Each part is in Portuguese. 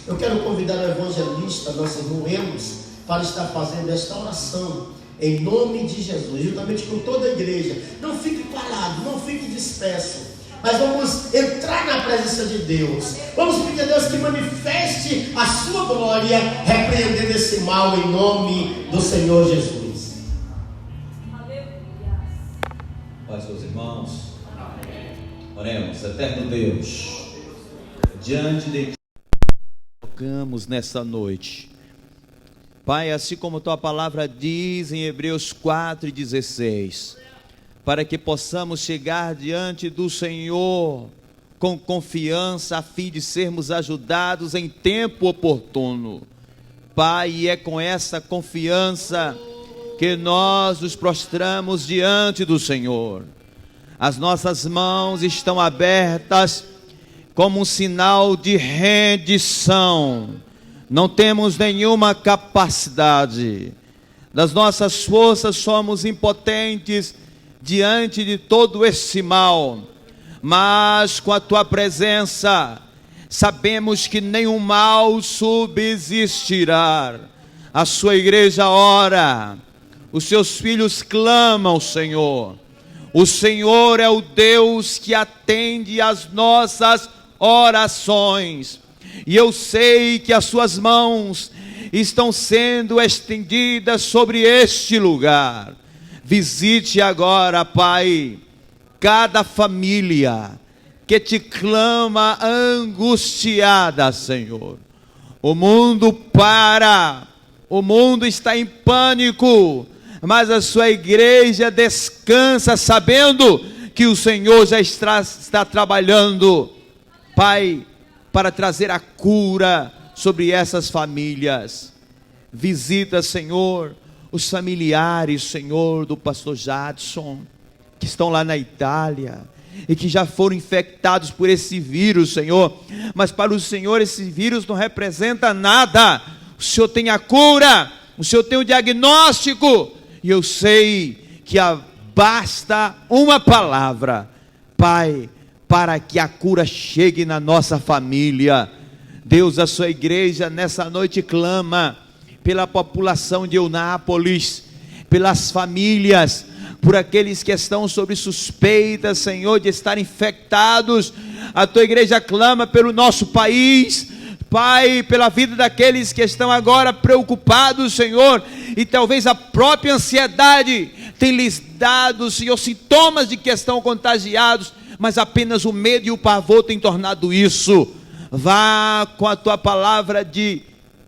Eu quero convidar o evangelista, nosso irmão Enos, para estar fazendo esta oração, em nome de Jesus, juntamente com toda a igreja. Não fique parado, não fique disperso, mas vamos entrar na presença de Deus. Vamos pedir a Deus que manifeste a sua glória, repreendendo esse mal em nome do Senhor Jesus. Pai, seus irmãos, oremos. Eterno Deus, diante de ti colocamos nessa noite, Pai, assim como tua palavra diz em Hebreus 4:16, para que possamos chegar diante do Senhor com confiança, a fim de sermos ajudados em tempo oportuno. Pai, e é com essa confiança que nós nos prostramos diante do Senhor. As nossas mãos estão abertas como um sinal de rendição. Não temos nenhuma capacidade, das nossas forças somos impotentes diante de todo esse mal, mas com a tua presença sabemos que nenhum mal subsistirá. A sua igreja ora, os seus filhos clamam, Senhor. O Senhor é o Deus que atende às nossas orações, e eu sei que as suas mãos estão sendo estendidas sobre este lugar. Visite agora, Pai, cada família que te clama angustiada, Senhor. O mundo para, o mundo está em pânico, mas a sua igreja descansa sabendo que o Senhor já está trabalhando, Pai, para trazer a cura sobre essas famílias. Visita, Senhor, os familiares, Senhor, do pastor Jadson, que estão lá na Itália, e que já foram infectados por esse vírus, Senhor, mas para o Senhor esse vírus não representa nada. O Senhor tem a cura, o Senhor tem o diagnóstico, e eu sei que basta uma palavra, Pai, para que a cura chegue na nossa família. Deus, a sua igreja nessa noite clama pela população de Eunápolis, pelas famílias, por aqueles que estão sob suspeita, Senhor, de estar infectados. A tua igreja clama pelo nosso país, Pai, pela vida daqueles que estão agora preocupados, Senhor, e talvez a própria ansiedade tem lhes dado, Senhor, sintomas de que estão contagiados, mas apenas o medo e o pavor têm tornado isso. Vá com a tua palavra de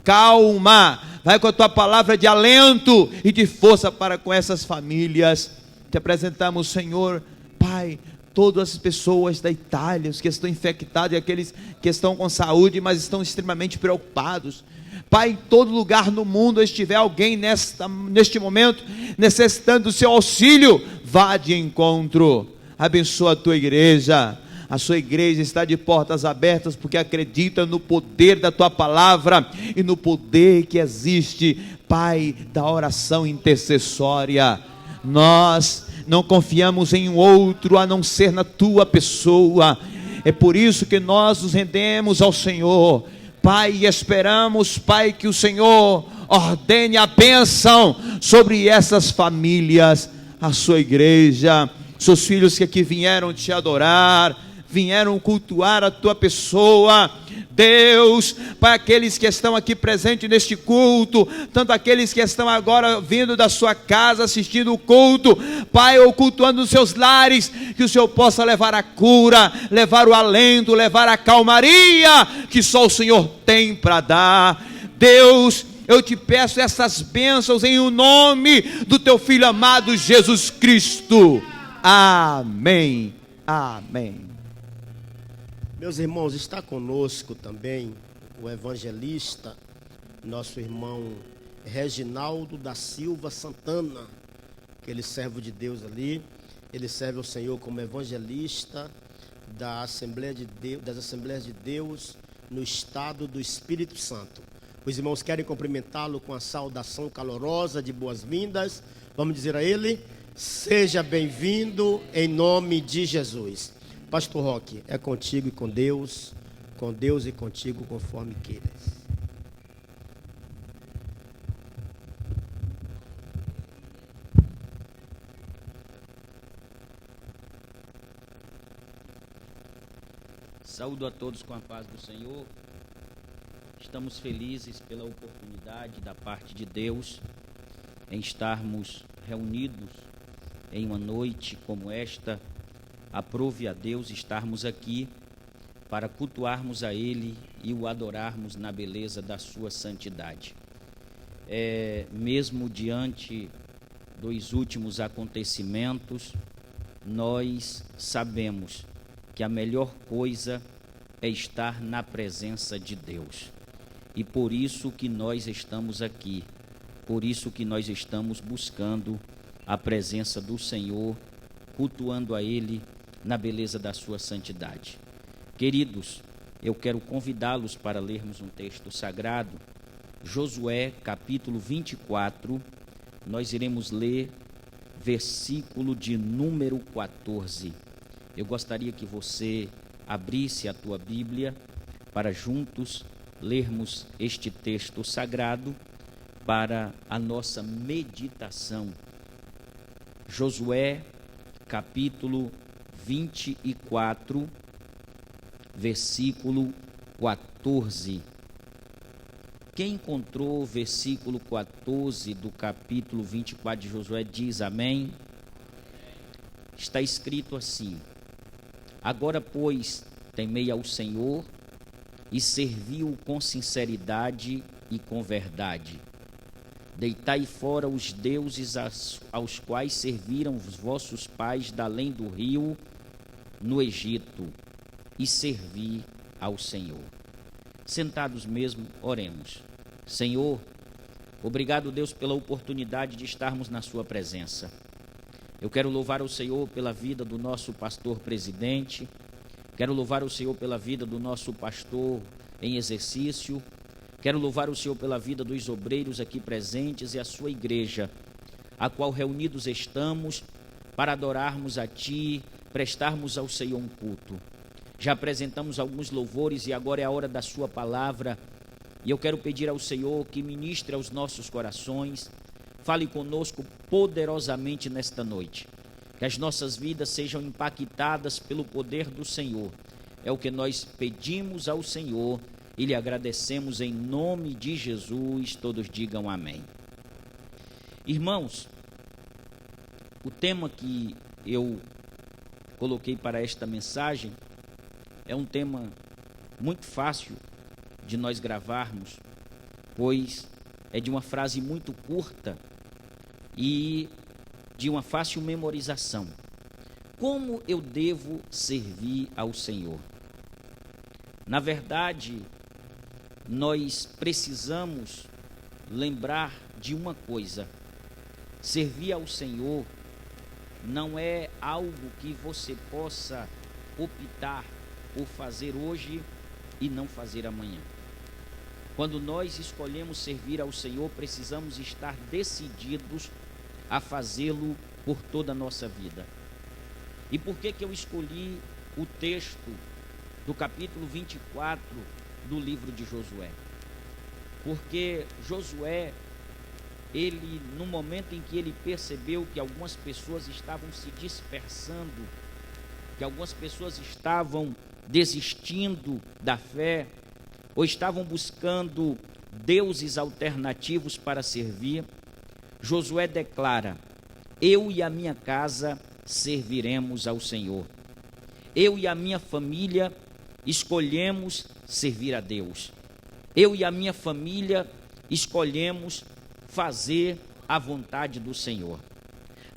calma, vai com a tua palavra de alento e de força para com essas famílias. Te apresentamos, Senhor, Pai, todas as pessoas da Itália, os que estão infectados e aqueles que estão com saúde, mas estão extremamente preocupados. Pai, em todo lugar no mundo estiver alguém neste momento necessitando do seu auxílio, vá de encontro. Abençoa a tua igreja. A sua igreja está de portas abertas porque acredita no poder da tua palavra e no poder que existe, Pai, da oração intercessória. Nós não confiamos em outro a não ser na tua pessoa. É por isso que nós nos rendemos ao Senhor, Pai, e esperamos, Pai, que o Senhor ordene a bênção sobre essas famílias, a sua igreja, seus filhos que aqui vieram te adorar, vieram cultuar a tua pessoa. Deus, para aqueles que estão aqui presentes neste culto, tanto aqueles que estão agora vindo da sua casa assistindo o culto, Pai, ou cultuando nos seus lares, que o Senhor possa levar a cura, levar o alento, levar a calmaria que só o Senhor tem para dar. Deus, eu te peço essas bênçãos em o nome do teu Filho amado Jesus Cristo. Amém. Amém. Meus irmãos, está conosco também o evangelista, nosso irmão Reginaldo da Silva Santana, aquele servo de Deus ali. Ele serve ao Senhor como evangelista das Assembleias de Deus no estado do Espírito Santo. Os irmãos querem cumprimentá-lo com a saudação calorosa de boas-vindas. Vamos dizer a ele: seja bem-vindo em nome de Jesus. Pastor Roque, é contigo e com Deus, com Deus e contigo conforme queiras. Saúdo a todos com a paz do Senhor. Estamos felizes pela oportunidade da parte de Deus em estarmos reunidos em uma noite como esta. Aprove a Deus estarmos aqui para cultuarmos a Ele e o adorarmos na beleza da sua santidade. Mesmo diante dos últimos acontecimentos, nós sabemos que a melhor coisa é estar na presença de Deus. E por isso que nós estamos aqui, por isso que nós estamos buscando a presença do Senhor, cultuando a Ele na beleza da sua santidade. Queridos, eu quero convidá-los para lermos um texto sagrado, Josué capítulo 24, nós iremos ler versículo de número 14. Eu gostaria que você abrisse a tua Bíblia para juntos lermos este texto sagrado para a nossa meditação. Josué, capítulo 24, versículo 14. Quem encontrou o versículo 14 do capítulo 24 de Josué diz amém. Está escrito assim: agora, pois, temei ao Senhor e servi-o com sinceridade e com verdade. Deitai fora os deuses aos quais serviram os vossos pais da além do rio no Egito, e servi ao Senhor. Sentados mesmo, oremos. Senhor, obrigado, Deus, pela oportunidade de estarmos na sua presença. Eu quero louvar o Senhor pela vida do nosso pastor presidente, quero louvar o Senhor pela vida do nosso pastor em exercício, quero louvar o Senhor pela vida dos obreiros aqui presentes e a sua igreja, a qual reunidos estamos para adorarmos a Ti, prestarmos ao Senhor um culto. Já apresentamos alguns louvores e agora é a hora da sua palavra, e eu quero pedir ao Senhor que ministre aos nossos corações. Fale conosco poderosamente nesta noite, que as nossas vidas sejam impactadas pelo poder do Senhor. É o que nós pedimos ao Senhor e lhe agradecemos em nome de Jesus. Todos digam amém. Irmãos, o tema que eu coloquei para esta mensagem é um tema muito fácil de nós gravarmos, pois é de uma frase muito curta e de uma fácil memorização. Como eu devo servir ao Senhor? Na verdade, nós precisamos lembrar de uma coisa: servir ao Senhor não é algo que você possa optar por fazer hoje e não fazer amanhã. Quando nós escolhemos servir ao Senhor, precisamos estar decididos a fazê-lo por toda a nossa vida. E por que eu escolhi o texto do capítulo 24 do livro de Josué? Porque Josué, ele, no momento em que ele percebeu que algumas pessoas estavam se dispersando, que algumas pessoas estavam desistindo da fé, ou estavam buscando deuses alternativos para servir, Josué declara: eu e a minha casa serviremos ao Senhor. Eu e a minha família escolhemos servir a Deus. Eu e a minha família escolhemos fazer a vontade do Senhor.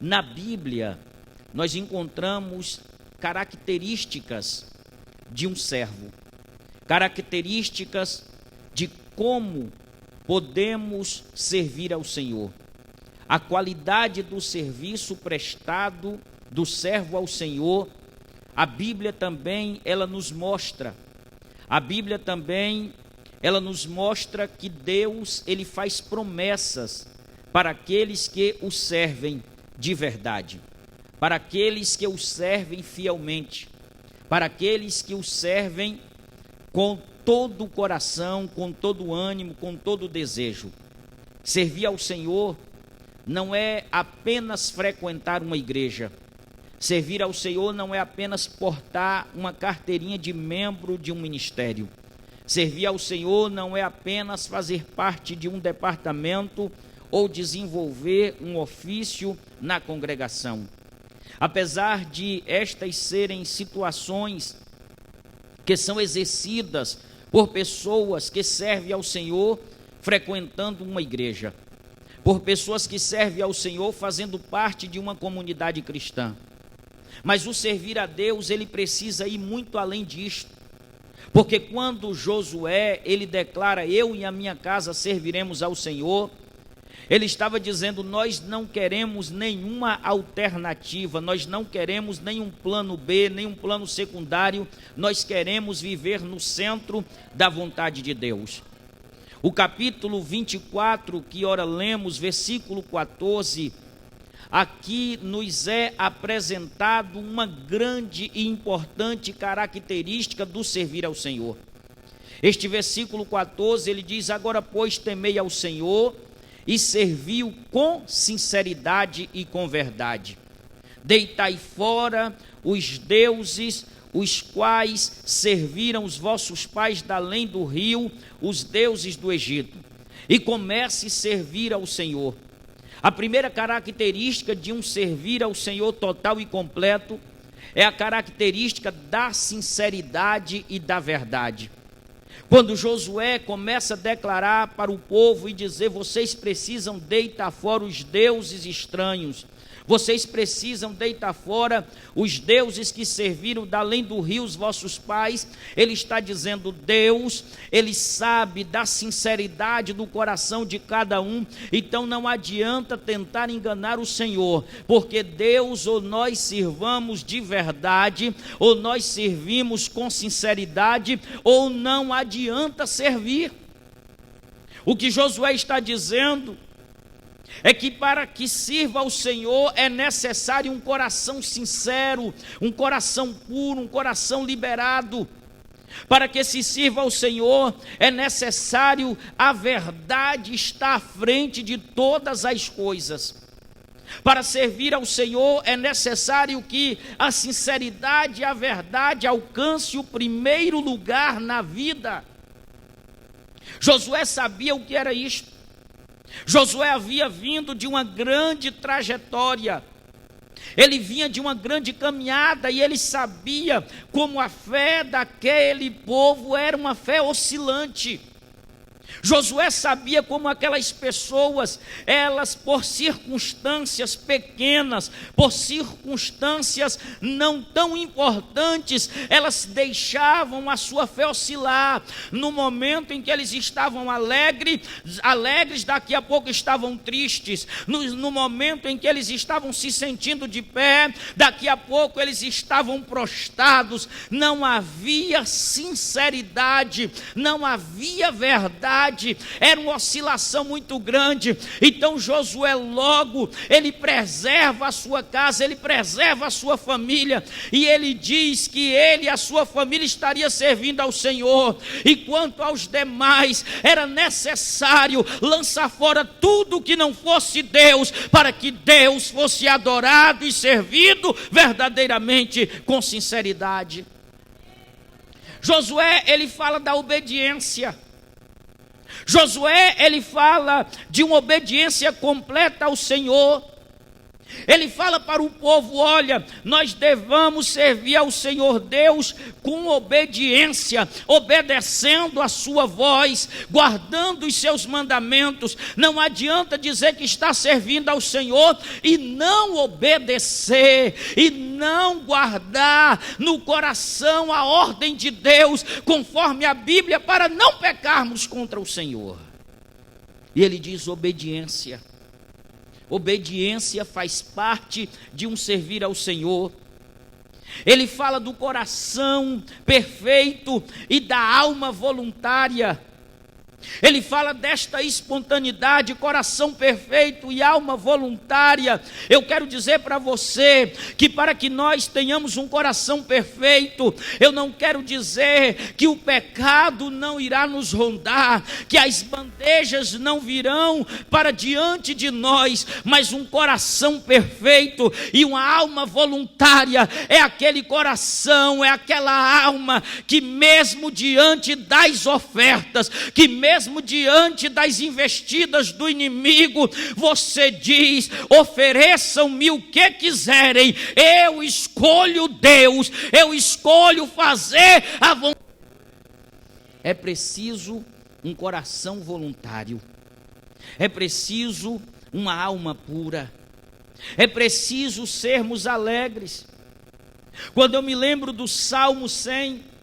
Na Bíblia, nós encontramos características de um servo, características de como podemos servir ao Senhor. A qualidade do serviço prestado do servo ao Senhor, a Bíblia também ela nos mostra. A Bíblia também ela nos mostra que Deus ele faz promessas para aqueles que o servem de verdade, para aqueles que o servem fielmente, para aqueles que o servem com todo o coração, com todo o ânimo, com todo o desejo. Servir ao Senhor não é apenas frequentar uma igreja. Servir ao Senhor não é apenas portar uma carteirinha de membro de um ministério. Servir ao Senhor não é apenas fazer parte de um departamento ou desenvolver um ofício na congregação. Apesar de estas serem situações que são exercidas por pessoas que servem ao Senhor frequentando uma igreja, por pessoas que servem ao Senhor fazendo parte de uma comunidade cristã. Mas o servir a Deus, ele precisa ir muito além disto. Porque quando Josué, ele declara, eu e a minha casa serviremos ao Senhor, ele estava dizendo, nós não queremos nenhuma alternativa, nós não queremos nenhum plano B, nenhum plano secundário, nós queremos viver no centro da vontade de Deus. O capítulo 24, que ora lemos, versículo 14, aqui nos é apresentado uma grande e importante característica do servir ao Senhor. Este versículo 14, ele diz, agora pois temei ao Senhor e serviu com sinceridade e com verdade. Deitai fora os deuses, os quais serviram os vossos pais da além do rio, os deuses do Egito, e comece a servir ao Senhor. A primeira característica de um servir ao Senhor total e completo é a característica da sinceridade e da verdade. Quando Josué começa a declarar para o povo e dizer, vocês precisam deitar fora os deuses estranhos, vocês precisam deitar fora os deuses que serviram da além do rio os vossos pais, ele está dizendo, Deus, ele sabe da sinceridade do coração de cada um, então não adianta tentar enganar o Senhor, porque Deus, ou nós sirvamos de verdade, ou nós servimos com sinceridade, ou não adianta servir. O que Josué está dizendo é que para que sirva ao Senhor é necessário um coração sincero, um coração puro, um coração liberado. Para que se sirva ao Senhor é necessário a verdade estar à frente de todas as coisas. Para servir ao Senhor é necessário que a sinceridade e a verdade alcance o primeiro lugar na vida. Josué sabia o que era isto. Josué havia vindo de uma grande trajetória, ele vinha de uma grande caminhada e ele sabia como a fé daquele povo era uma fé oscilante. Josué sabia como aquelas pessoas, elas por circunstâncias pequenas, por circunstâncias não tão importantes, elas deixavam a sua fé oscilar. No momento em que eles estavam alegres, daqui a pouco estavam tristes. No momento em que eles estavam se sentindo de pé, daqui a pouco eles estavam prostrados. Não havia sinceridade, não havia verdade, era uma oscilação muito grande. Então Josué logo, ele preserva a sua casa, ele preserva a sua família, e ele diz que ele e a sua família estaria servindo ao Senhor, e quanto aos demais, era necessário lançar fora tudo que não fosse Deus, para que Deus fosse adorado e servido verdadeiramente com sinceridade. Josué, ele fala da obediência. Josué, ele fala de uma obediência completa ao Senhor. Ele fala para o povo, olha, nós devemos servir ao Senhor Deus com obediência, obedecendo a sua voz, guardando os seus mandamentos. Não adianta dizer que está servindo ao Senhor e não obedecer, e não guardar no coração a ordem de Deus, conforme a Bíblia, para não pecarmos contra o Senhor. E ele diz obediência. Obediência faz parte de um servir ao Senhor. Ele fala do coração perfeito e da alma voluntária. Ele fala desta espontaneidade, coração perfeito e alma voluntária. Eu quero dizer para você que para que nós tenhamos um coração perfeito, eu não quero dizer que o pecado não irá nos rondar, que as bandejas não virão para diante de nós, mas um coração perfeito e uma alma voluntária é aquele coração, é aquela alma que mesmo diante das ofertas, que mesmo diante das investidas do inimigo, você diz: ofereçam-me o que quiserem, eu escolho Deus, eu escolho fazer a vontade. É preciso um coração voluntário, é preciso uma alma pura, é preciso sermos alegres. Quando eu me lembro do Salmo 100,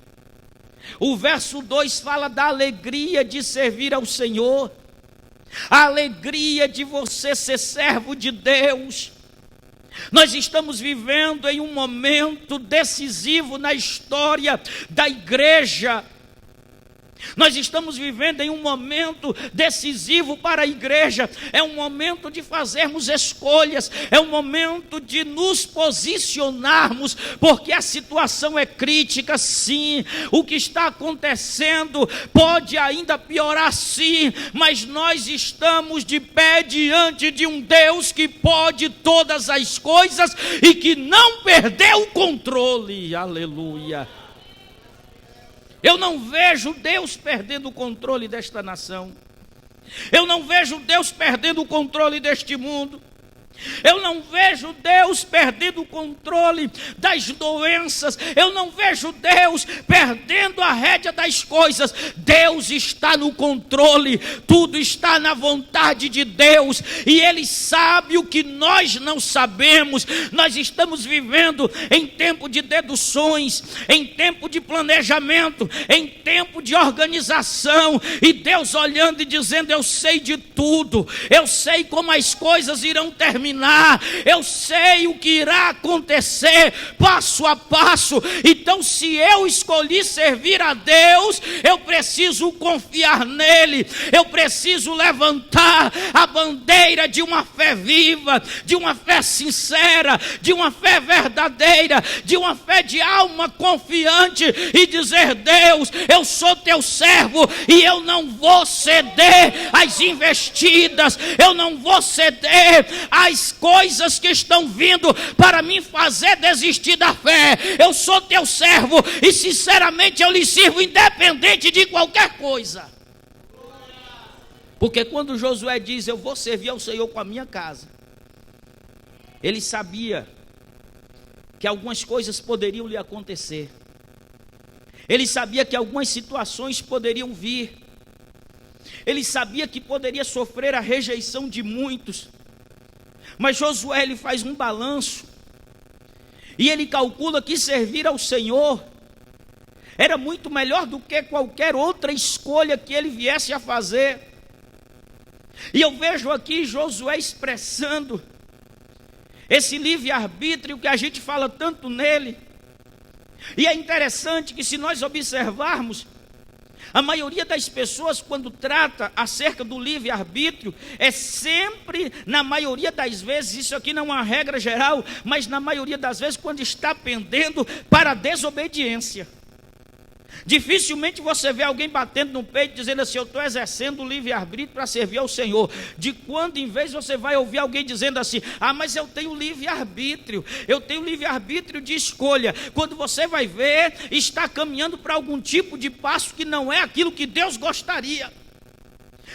o verso 2 fala da alegria de servir ao Senhor, a alegria de você ser servo de Deus. Nós estamos vivendo em um momento decisivo na história da igreja. Nós estamos vivendo em um momento decisivo para a igreja. É um momento de fazermos escolhas, é um momento de nos posicionarmos, porque a situação é crítica, sim. O que está acontecendo pode ainda piorar, sim, mas nós estamos de pé diante de um Deus que pode todas as coisas e que não perdeu o controle. Aleluia. Eu não vejo Deus perdendo o controle desta nação. Eu não vejo Deus perdendo o controle deste mundo. Eu não vejo Deus perdendo o controle das doenças. Eu não vejo Deus perdendo a rédea das coisas. Deus está no controle. Tudo está na vontade de Deus. E Ele sabe o que nós não sabemos. Nós estamos vivendo em tempo de deduções, em tempo de planejamento, em tempo de organização. E Deus olhando e dizendo: eu sei de tudo. Eu sei como as coisas irão terminar. Eu sei o que irá acontecer passo a passo. Então, se eu escolhi servir a Deus, eu preciso confiar nele. Eu preciso levantar a bandeira de uma fé viva, de uma fé sincera, de uma fé verdadeira, de uma fé de alma confiante e dizer: Deus, eu sou teu servo e eu não vou ceder às investidas, eu não vou ceder às coisas que estão vindo para me fazer desistir da fé. Eu sou teu servo e sinceramente eu lhe sirvo independente de qualquer coisa. Porque quando Josué diz: eu vou servir ao Senhor com a minha casa, ele sabia que algumas coisas poderiam lhe acontecer. Ele sabia que algumas situações poderiam vir. Ele sabia que poderia sofrer a rejeição de muitos. Mas Josué, ele faz um balanço e ele calcula que servir ao Senhor era muito melhor do que qualquer outra escolha que ele viesse a fazer. E eu vejo aqui Josué expressando esse livre-arbítrio que a gente fala tanto nele. E é interessante que, se nós observarmos, a maioria das pessoas, quando trata acerca do livre-arbítrio, é sempre, na maioria das vezes, isso aqui não é uma regra geral, mas na maioria das vezes, quando está pendendo para a desobediência. Dificilmente você vê alguém batendo no peito dizendo assim: eu estou exercendo o livre-arbítrio para servir ao Senhor. De quando em vez você vai ouvir alguém dizendo assim: ah, mas eu tenho livre-arbítrio, eu tenho livre-arbítrio de escolha. Quando você vai ver, está caminhando para algum tipo de passo que não é aquilo que Deus gostaria.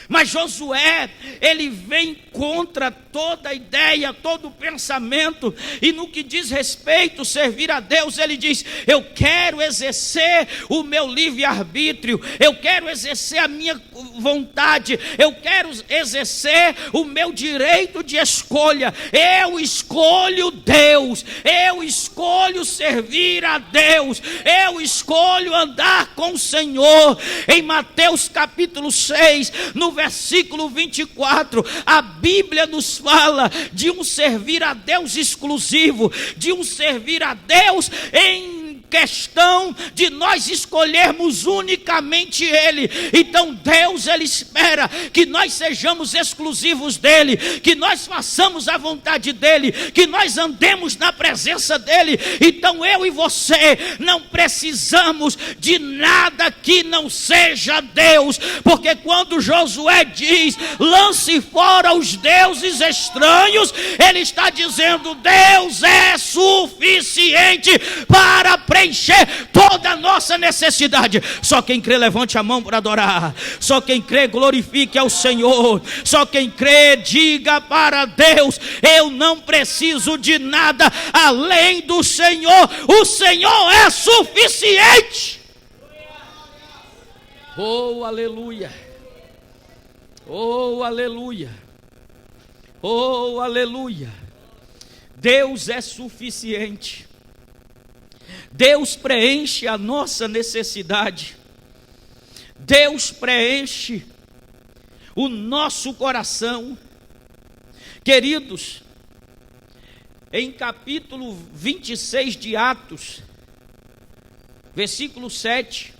Mas Josué, ele vem contra toda ideia, todo pensamento, e no que diz respeito a servir a Deus, ele diz: eu quero exercer o meu livre-arbítrio, eu quero exercer a minha vontade, eu quero exercer o meu direito de escolha. Eu escolho Deus, eu escolho servir a Deus, eu escolho andar com o Senhor. Em Mateus capítulo 6, no versículo 24, a Bíblia nos fala de um servir a Deus exclusivo, de um servir a Deus em questão de nós escolhermos unicamente Ele. Então Deus, Ele espera que nós sejamos exclusivos dEle, que nós façamos a vontade dEle, que nós andemos na presença dEle. Então eu e você não precisamos de nada que não seja Deus, porque quando Josué diz, lance fora os deuses estranhos, ele está dizendo, Deus é suficiente para preencher toda a nossa necessidade. Só quem crê, levante a mão para adorar. Só quem crê, glorifique ao Senhor. Só quem crê, diga para Deus, eu não preciso de nada além do Senhor. O Senhor é suficiente. Oh, aleluia. Oh, aleluia. Oh, aleluia. Deus é suficiente. Deus preenche a nossa necessidade. Deus preenche o nosso coração. Queridos, em capítulo 26 de Atos, versículo 7,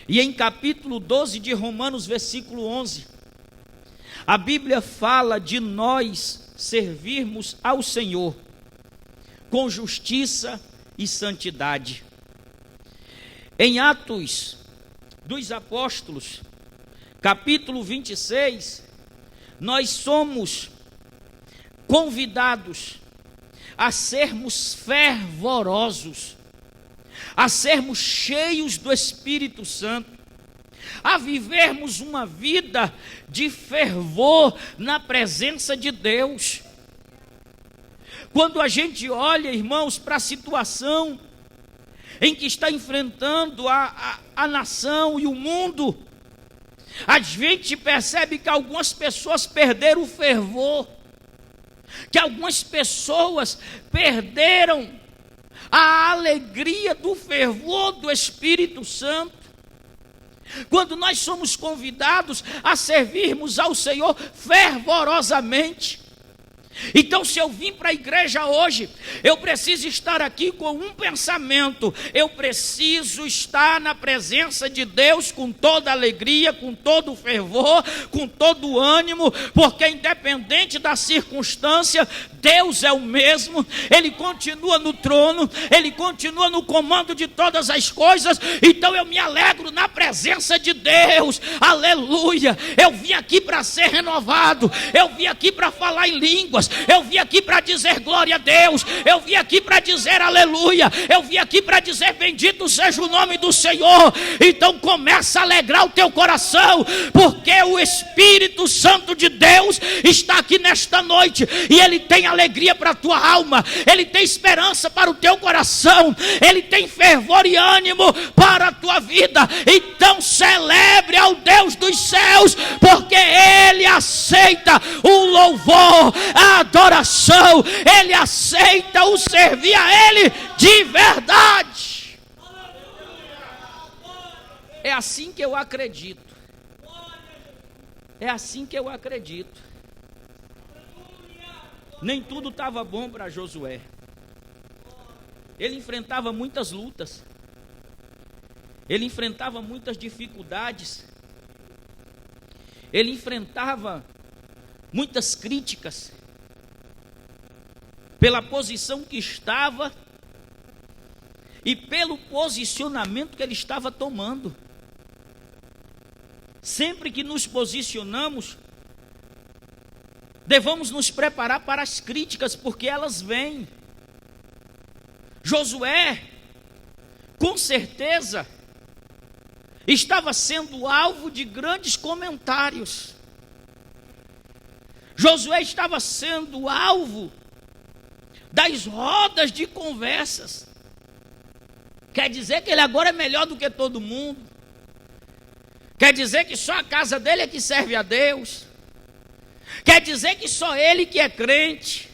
e em capítulo 12 de Romanos, versículo 11, a Bíblia fala de nós servirmos ao Senhor com justiça e santidade. Em Atos dos Apóstolos, capítulo 26, nós somos convidados a sermos fervorosos, a sermos cheios do Espírito Santo, a vivermos uma vida de fervor na presença de Deus. Quando a gente olha, irmãos, para a situação em que está enfrentando a nação e o mundo, a gente percebe que algumas pessoas perderam o fervor, que algumas pessoas perderam a alegria do fervor do Espírito Santo. Quando nós somos convidados a servirmos ao Senhor fervorosamente. Então, se eu vim para a igreja hoje, eu preciso estar aqui com um pensamento: eu preciso estar na presença de Deus com toda alegria, com todo fervor, com todo ânimo, porque independente da circunstância, Deus é o mesmo, Ele continua no trono, Ele continua no comando de todas as coisas. Então eu me alegro na presença de Deus, aleluia. Eu vim aqui para ser renovado, eu vim aqui para falar em línguas, eu vim aqui para dizer glória a Deus, eu vim aqui para dizer aleluia, eu vim aqui para dizer bendito seja o nome do Senhor. Então começa a alegrar o teu coração, porque o Espírito Santo de Deus está aqui nesta noite, e Ele tem alegria para a tua alma, Ele tem esperança para o teu coração, Ele tem fervor e ânimo para a tua vida. Então celebre ao Deus dos céus, porque Ele aceita o louvor, a adoração, Ele aceita o servir a Ele de verdade. É assim que eu acredito. É assim que eu acredito. Nem tudo estava bom para Josué. Ele enfrentava muitas lutas. Ele enfrentava muitas dificuldades. Ele enfrentava muitas críticas pela posição que estava e pelo posicionamento que ele estava tomando. Sempre que nos posicionamos, devemos nos preparar para as críticas, porque elas vêm. Josué, com certeza, estava sendo alvo de grandes comentários. Josué estava sendo alvo das rodas de conversas. Quer dizer que ele agora é melhor do que todo mundo? Quer dizer que só a casa dele é que serve a Deus? Quer dizer que só ele que é crente?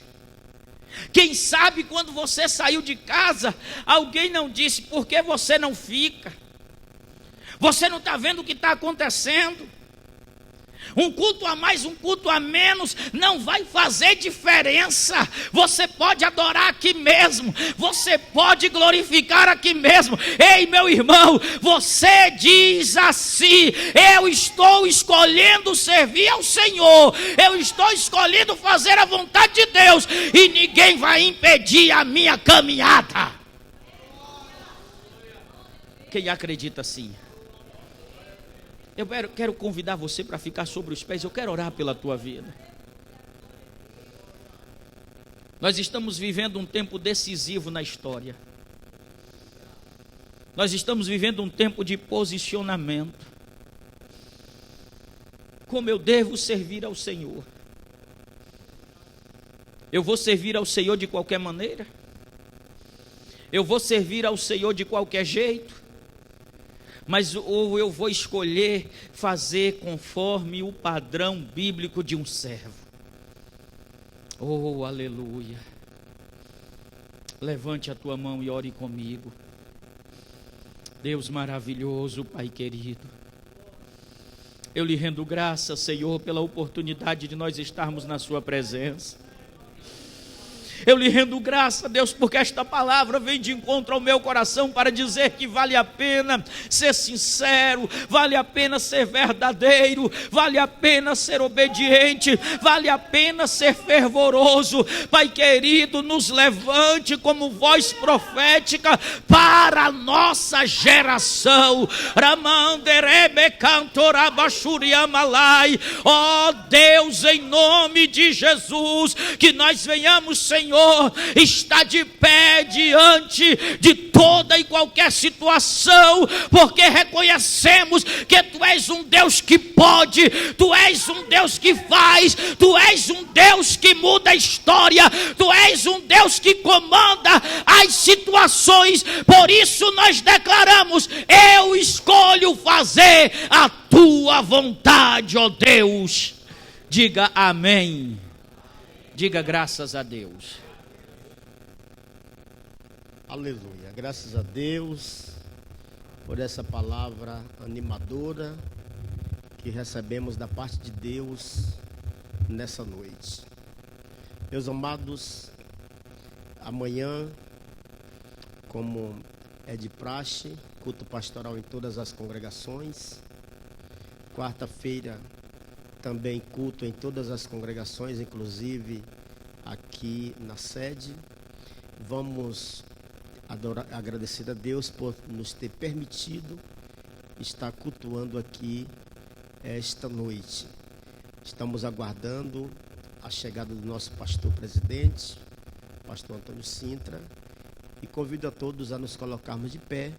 Quem sabe quando você saiu de casa, alguém não disse: por que você não fica? Você não está vendo o que está acontecendo? Um culto a mais, um culto a menos, não vai fazer diferença. Você pode adorar aqui mesmo, você pode glorificar aqui mesmo. Ei, meu irmão, você diz assim: eu estou escolhendo servir ao Senhor, eu estou escolhendo fazer a vontade de Deus, e ninguém vai impedir a minha caminhada. Quem acredita assim? Eu quero convidar você para ficar sobre os pés. Eu quero orar pela tua vida. Nós estamos vivendo um tempo decisivo na história. Nós estamos vivendo um tempo de posicionamento. Como eu devo servir ao Senhor? Eu vou servir ao Senhor de qualquer maneira? Eu vou servir ao Senhor de qualquer jeito? Mas ou eu vou escolher fazer conforme o padrão bíblico de um servo? Oh, aleluia. Levante a tua mão e ore comigo. Deus maravilhoso, Pai querido, eu lhe rendo graças, Senhor, pela oportunidade de nós estarmos na sua presença. Eu lhe rendo graça, Deus, porque esta palavra vem de encontro ao meu coração para dizer que vale a pena ser sincero, vale a pena ser verdadeiro, vale a pena ser obediente, vale a pena ser fervoroso. Pai querido, nos levante como voz profética para a nossa geração. Ó Deus, em nome de Jesus, que nós venhamos, Senhor, está de pé diante de toda e qualquer situação, porque reconhecemos que Tu és um Deus que pode, Tu és um Deus que faz, Tu és um Deus que muda a história, Tu és um Deus que comanda as situações. Por isso nós declaramos: eu escolho fazer a Tua vontade, ó Deus. Diga amém. Diga graças a Deus. Aleluia, graças a Deus por essa palavra animadora que recebemos da parte de Deus nessa noite. Meus amados, amanhã, como é de praxe, culto pastoral em todas as congregações. Quarta-feira também culto em todas as congregações, inclusive aqui na sede. Vamos agradecer a Deus por nos ter permitido estar cultuando aqui esta noite. Estamos aguardando a chegada do nosso pastor presidente, pastor Antônio Sintra, e convido a todos a nos colocarmos de pé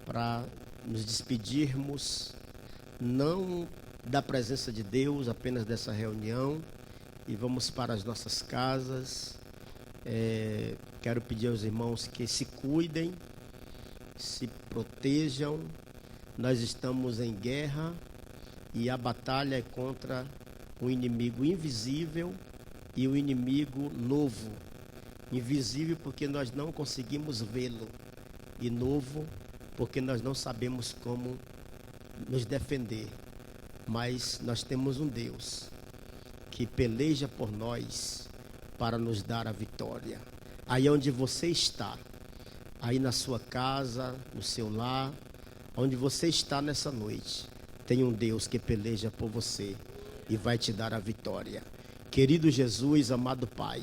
para nos despedirmos, não da presença de Deus, apenas dessa reunião, e vamos para as nossas casas. Quero pedir aos irmãos que se cuidem, se protejam. Nós estamos em guerra e a batalha é contra o inimigo invisível e o inimigo novo. Invisível porque nós não conseguimos vê-lo, e novo porque nós não sabemos como nos defender. Mas nós temos um Deus que peleja por nós para nos dar a vitória. Aí onde você está, aí na sua casa, no seu lar, onde você está nessa noite, tem um Deus que peleja por você e vai te dar a vitória. Querido Jesus, amado Pai,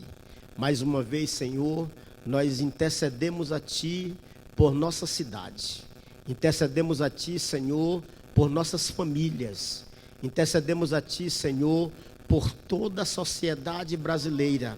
mais uma vez, Senhor, nós intercedemos a Ti por nossa cidade, intercedemos a Ti, Senhor, por nossas famílias, intercedemos a Ti, Senhor, por toda a sociedade brasileira.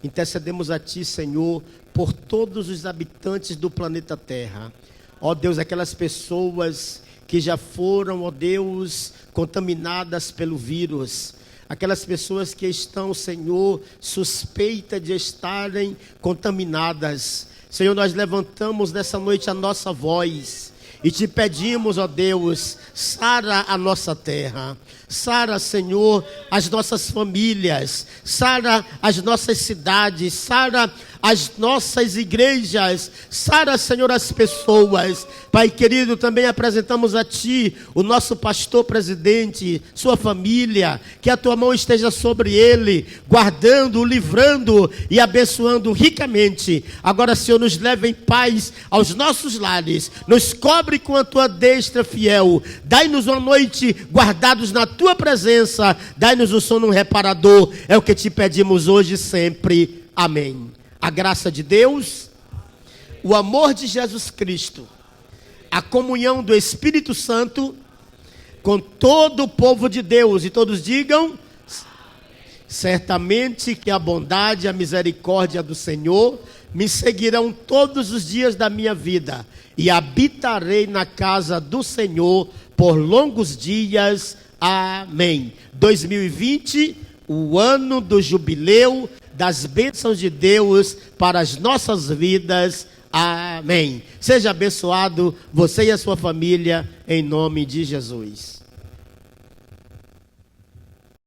Intercedemos a Ti, Senhor, por todos os habitantes do planeta Terra. Ó Deus, aquelas pessoas que já foram, ó Deus, contaminadas pelo vírus. Aquelas pessoas que estão, Senhor, suspeitas de estarem contaminadas. Senhor, nós levantamos nessa noite a nossa voz E te pedimos, ó Deus, sara a nossa terra, sara, Senhor, as nossas famílias, sara as nossas cidades, sara as nossas igrejas, sara, Senhor, as pessoas. Pai querido, também apresentamos a Ti o nosso pastor presidente, sua família, que a Tua mão esteja sobre ele, guardando, livrando e abençoando ricamente. Agora, Senhor, nos leve em paz aos nossos lares, nos cobre com a Tua destra fiel, dai-nos uma noite guardados na Tua presença, dai-nos o sono reparador, é o que Te pedimos hoje e sempre. Amém. A graça de Deus, o amor de Jesus Cristo, a comunhão do Espírito Santo com todo o povo de Deus, e todos digam: certamente que a bondade e a misericórdia do Senhor me seguirão todos os dias da minha vida, e habitarei na casa do Senhor por longos dias. Amém. 2020, o ano do jubileu, das bênçãos de Deus para as nossas vidas. Amém. Seja abençoado você e a sua família, em nome de Jesus.